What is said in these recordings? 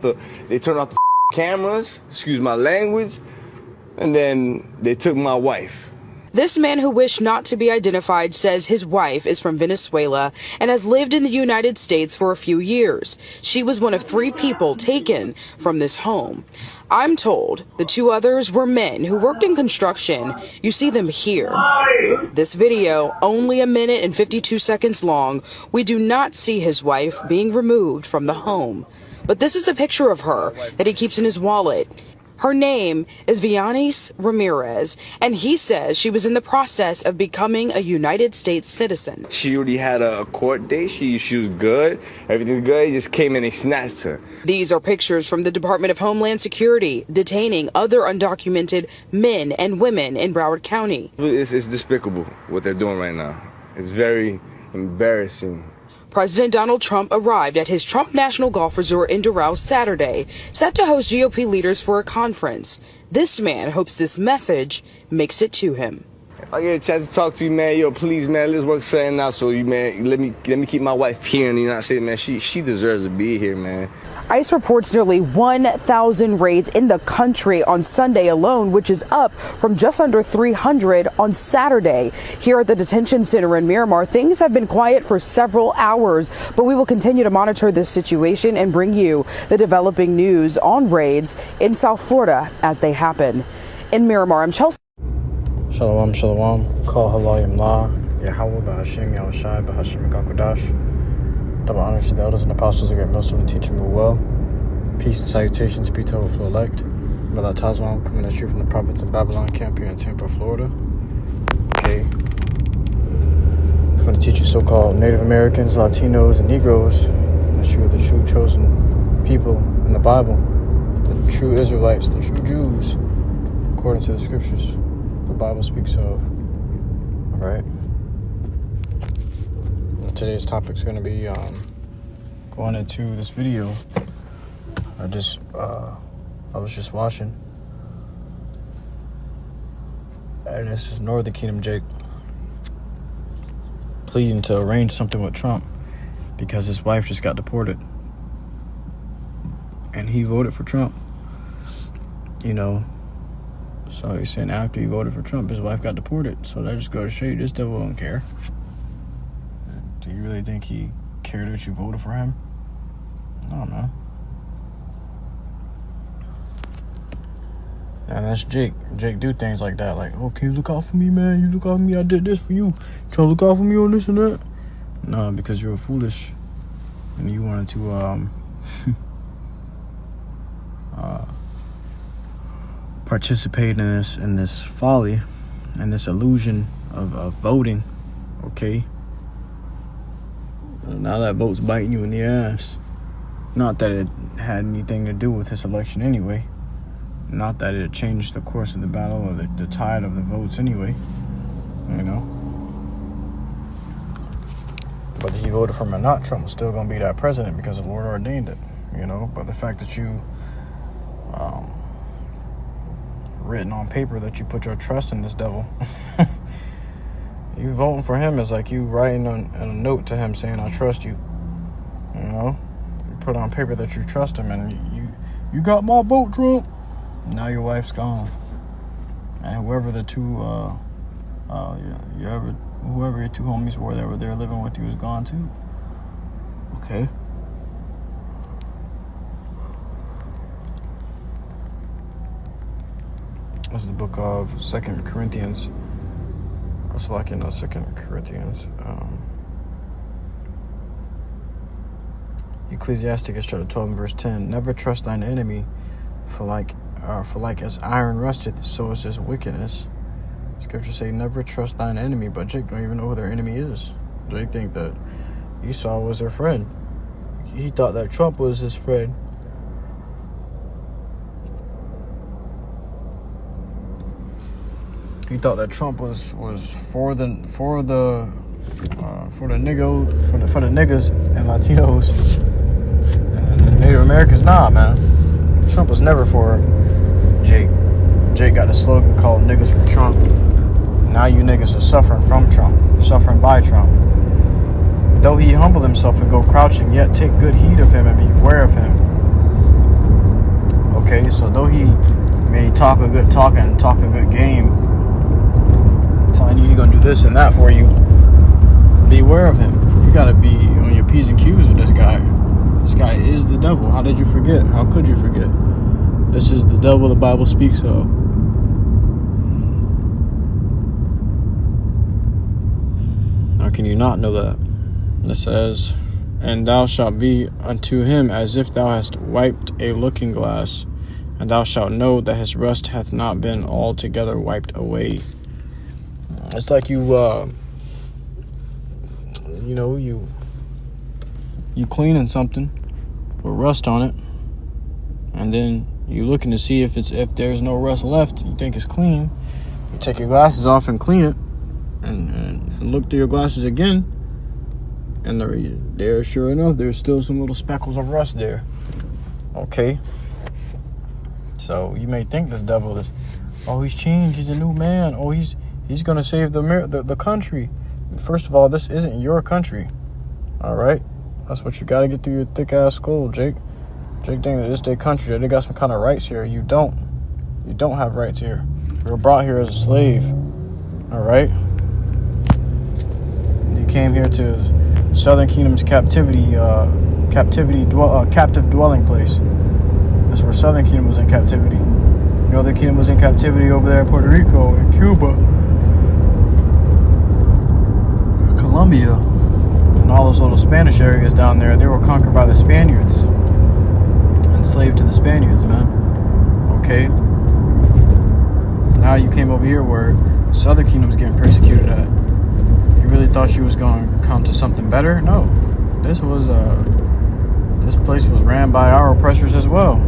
they turned off the cameras, excuse my language, and then they took my wife. This man who wished not to be identified says his wife is from Venezuela and has lived in the United States for a few years. She was one of 3 people taken from this home. I'm told the 2 others were men who worked in construction. You see them here. This video, only 1 minute and 52 seconds long, we do not see his wife being removed from the home. But this is a picture of her that he keeps in his wallet. Her name is Vianis Ramirez, and he says she was in the process of becoming a United States citizen. She already had a court date. She was good. Everything good. He just came in and snatched her. These are pictures from the Department of Homeland Security detaining other undocumented men and women in Broward County. It's despicable what they're doing right now. It's very embarrassing. President Donald Trump arrived at his Trump National Golf Resort in Doral Saturday, set to host GOP leaders for a conference. This man hopes this message makes it to him. If I get a chance to talk to you, man, yo, please, man, let's work something out. So you, man, let me keep my wife here in the United States, man. She deserves to be here, man. ICE reports nearly 1,000 raids in the country on Sunday alone, which is up from just under 300 on Saturday. Here at the detention center in Miramar, things have been quiet for several hours, but we will continue to monitor this situation and bring you the developing news on raids in South Florida as they happen. In Miramar, I'm Chelsea. Shalom, shalom. Call HALAL YAHAWAH, BAHASHAM, YAHAWASHI, BAHASHAM, double honors to the elders and apostles, a great millstone to teach me well. Peace and salutations be to all who elect. Brother Tazwan, coming to you from the province of Babylon camp here in Tampa, Florida. Okay. I'm going to teach you so-called Native Americans, Latinos, and Negroes that you are the true chosen people in the Bible, the true Israelites, the true Jews, according to the scriptures the Bible speaks of. All right. Today's topic is going to be going into this video. I was just watching, and this is Northern Kingdom Jake pleading to arrange something with Trump because his wife just got deported, and he voted for Trump. You know, so he's saying after he voted for Trump, his wife got deported. So that just goes to show you this devil don't care. Do you really think he cared that you voted for him? I don't know. And that's Jake. Jake do things like that. Like, oh, can you look out for me, man? You look out for me. I did this for you. Try to look out for me on this and that. No, because you're foolish. And you wanted to participate in this folly and this illusion of voting. Okay? Now that vote's biting you in the ass. Not that it had anything to do with this election anyway. Not that it changed the course of the battle or the tide of the votes anyway. You know? Whether he voted for him or not, Trump was still going to be that president because the Lord ordained it. You know? But the fact that you written on paper that you put your trust in this devil. You voting for him is like you writing a note to him saying, I trust you. You know? You put on paper that you trust him, and you got my vote, Trump. Now your wife's gone. And whoever the two, whoever your 2 homies were that were there living with you is gone too. Okay. This is the book of 2 Corinthians. It's like in 2 Corinthians. Ecclesiasticus chapter 12 verse 10. Never trust thine enemy, for like as iron rusteth, so is his wickedness. Scriptures say never trust thine enemy, but Jake don't even know who their enemy is. Jake think that Esau was their friend. He thought that Trump was his friend. He thought that Trump was for the niggas and Latinos and the Native Americans. Nah, man. Trump was never for Jake. Jake got a slogan called "Niggas for Trump." Now you niggas are suffering from Trump, suffering by Trump. Though he humble himself and go crouching, yet take good heed of him and beware of him. Okay, so though he may talk a good talk and talk a good game, telling you he's gonna do this and that for you, beware of him. You gotta be on your P's and Q's with this guy. This guy is the devil. How did you forget? How could you forget? This is the devil the Bible speaks of. How can you not know that? It says, and thou shalt be unto him as if thou hast wiped a looking glass, and thou shalt know that his rust hath not been altogether wiped away. It's like you cleaning something with rust on it, and then you looking to see if there's no rust left. You think it's clean. You take your glasses off and clean it, and look through your glasses again, and there, sure enough, there's still some little speckles of rust there. Okay. So you may think this devil is, oh, he's changed. He's a new man. Oh, he's gonna save the country. First of all, this isn't your country. All right. That's what you got to get through your thick ass skull, Jake. Jake think that this their country, that they got some kind of rights here. You don't. You don't have rights here. You were brought here as a slave. All right. You came here to Southern Kingdom's captive dwelling place. That's where Southern Kingdom was in captivity. Northern Kingdom was in captivity over there in Puerto Rico and Cuba, Colombia, and all those little Spanish areas down there. They were conquered by the Spaniards, enslaved to the Spaniards, man. Okay. Now you came over here where Southern Kingdom's getting persecuted at. You really thought you was going to come to something better? No. This place was ran by our oppressors as well.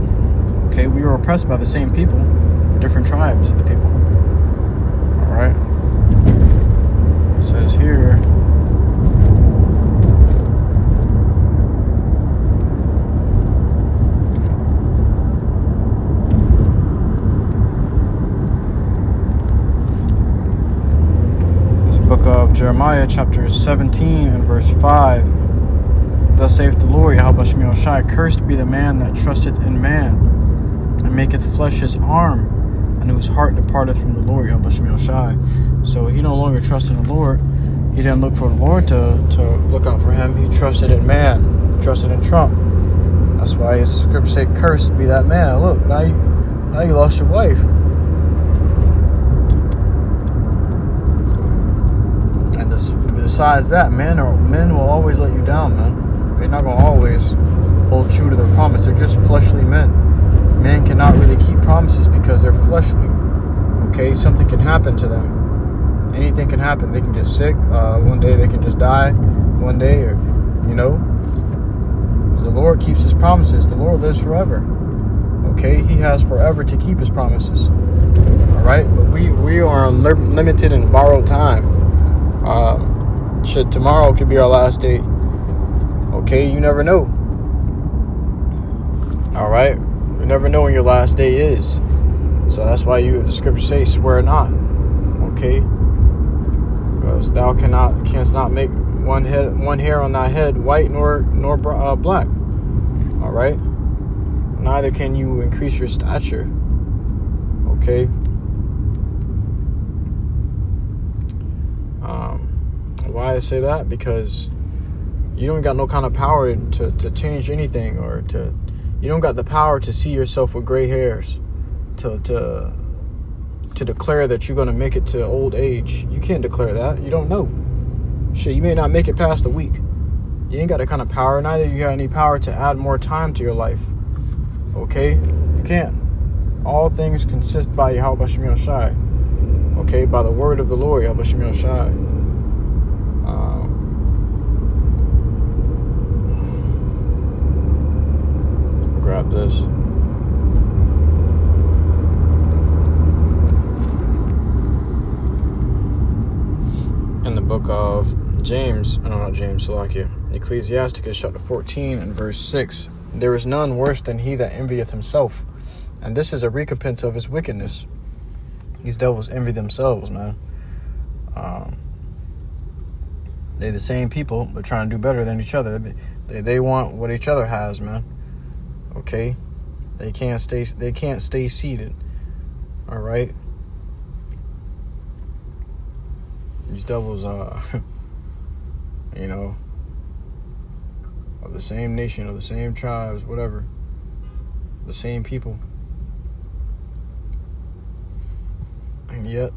Okay, we were oppressed by the same people, different tribes of the people. All right. It says here, this book of Jeremiah, chapter 17 and verse 5. Thus saith the Lord, YAHAWASHI, cursed be the man that trusteth in man, and maketh flesh his arm, and whose heart departeth from the Lord, YAHAWASHI. So he no longer trusted in the Lord. He didn't look for the Lord to look out for him. He trusted in man. He trusted in Trump. That's why his scripture say, cursed be that man. Look, now you lost your wife. And besides that, men will always let you down, man. They're not going to always hold true to their promise. They're just fleshly men. Men cannot really keep promises because they're fleshly. Okay, something can happen to them. Anything can happen. They can get sick. One day they can just die. One day, or the Lord keeps his promises. The Lord lives forever. Okay, he has forever to keep his promises. All right, but we are on limited and borrowed time. Tomorrow could be our last day. Okay, you never know. All right, you never know when your last day is. So that's why the scripture says, swear not. Okay, because thou canst not make one hair on thy head white nor black. All right, neither can you increase your stature. Okay. Why I say that? Because you don't got no kind of power to change anything, or you don't got the power to see yourself with gray hairs, to declare that you're gonna make it to old age. You can't declare that. You don't know. Shit, you may not make it past a week. You ain't got that kind of power. Neither you got any power to add more time to your life. Okay, you can't. All things consist by YAHAWASHI. Okay, by the word of the Lord, YAHAWASHI. Grab this. In the book of Ecclesiasticus chapter 14 and verse 6. There is none worse than he that envieth himself, and this is a recompense of his wickedness. These devils envy themselves, man. They're the same people, but trying to do better than each other. They want what each other has, man. Okay? They can't stay seated. All right. These devils, you know, of the same nation, of the same tribes, whatever, the same people, and yet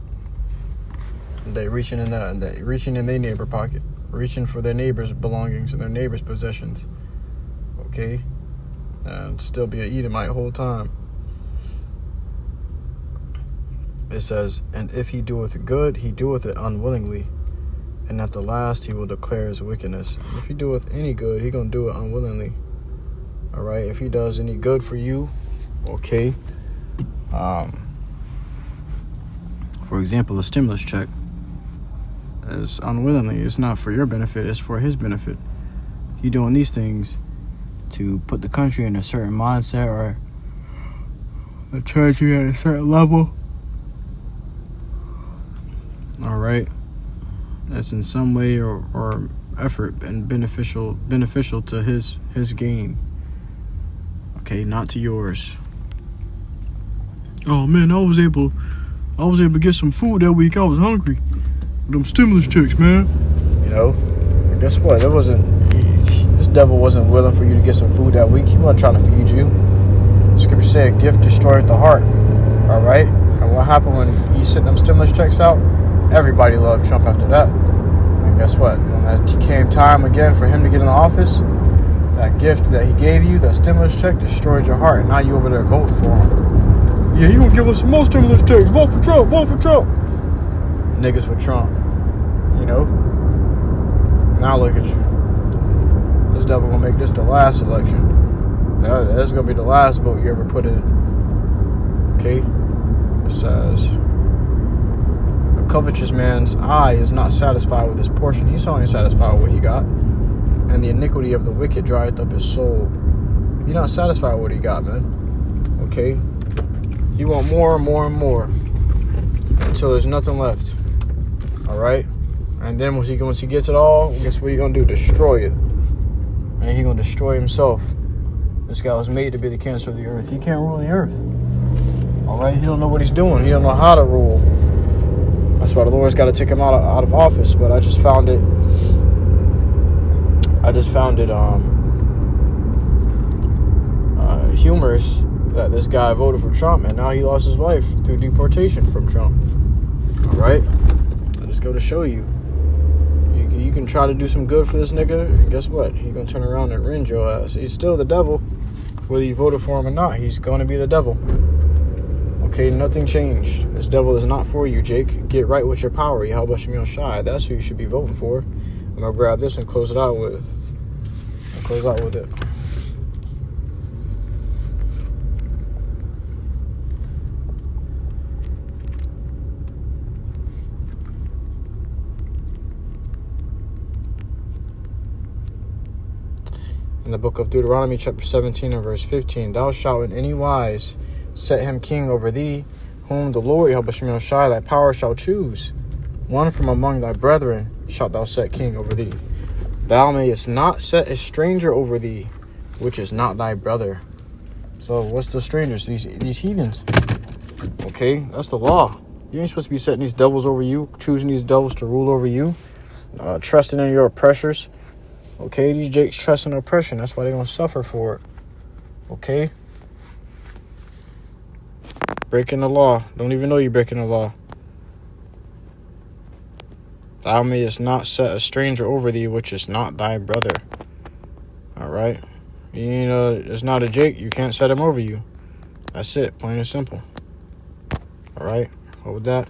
they reaching in their neighbor pocket, reaching for their neighbor's belongings and their neighbor's possessions. Okay, and still be an Edomite whole time. It says, and if he doeth good, he doeth it unwillingly, and at the last he will declare his wickedness. And if he doeth any good, he gonna do it unwillingly. All right, if he does any good for you, okay. For example, a stimulus check is unwillingly. It's not for your benefit, it's for his benefit. He doing these things to put the country in a certain mindset or the country at a certain level. All right, that's in some way or effort and beneficial to his gain. Okay, not to yours. Oh man, I was able to get some food that week. I was hungry. Them stimulus checks, man. You know, and guess what? This devil wasn't willing for you to get some food that week. He wasn't trying to feed you. The scripture said, "Gift destroyeth the heart." All right, and what happened when he sent them stimulus checks out? Everybody loved Trump after that. And guess what? When it came time again for him to get in the office, that gift that he gave you, that stimulus check, destroyed your heart. And now you over there voting for him. Yeah, he gonna give us some more stimulus checks. Vote for Trump. Vote for Trump. Niggas for Trump. You know? Now look at you. This devil gonna make this the last election. That's gonna be the last vote you ever put in. Okay? It says, a covetous man's eye is not satisfied with his portion. He's only satisfied with what he got. And the iniquity of the wicked drieth up his soul. You're not satisfied with what he got, man. Okay? You want more and more and more until there's nothing left. All right? And then once he gets it all, guess what he's going to do? Destroy it. And he's going to destroy himself. This guy was made to be the cancer of the earth. He can't rule the earth. All right? He don't know what he's doing. He don't know how to rule. That's why the Lord's got to take him out of office. But I just found it humorous that this guy voted for Trump and now he lost his wife through deportation from Trump. All right? I just go to show you. You can try to do some good for this nigga, and guess what? He's going to turn around and rend your ass. He's still the devil. Whether you voted for him or not, he's going to be the devil. Okay, nothing changed. This devil is not for you, Jake. Get right with your power. YAHAWASHI. That's who you should be voting for. I'm going to grab this and close it out with. It. In the book of Deuteronomy, chapter 17 and verse 15, thou shalt in any wise set him king over thee, whom the Lord, YAHAWASHI, thy power shall choose. One from among thy brethren shalt thou set king over thee. Thou mayest not set a stranger over thee, which is not thy brother. So what's the strangers? These heathens. Okay, that's the law. You ain't supposed to be setting these devils over you, choosing these devils to rule over you, trusting in your oppressors. Okay, these jakes trust in oppression. That's why they're going to suffer for it. Okay? Breaking the law. Don't even know you're breaking the law. Thou mayest not set a stranger over thee, which is not thy brother. All right? You know, it's not a jake. You can't set him over you. That's it. Plain and simple. All right? Well, with that,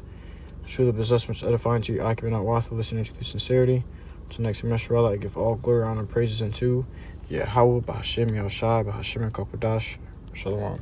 truly possess much edifying to your accurate, not worth listening to the sincerity. Until next semester, I give all glory, honor, and praises unto YAHAWAH, BAHASHAM, YAHAWASHI, BAHASHAM, CUBANS. Shalom.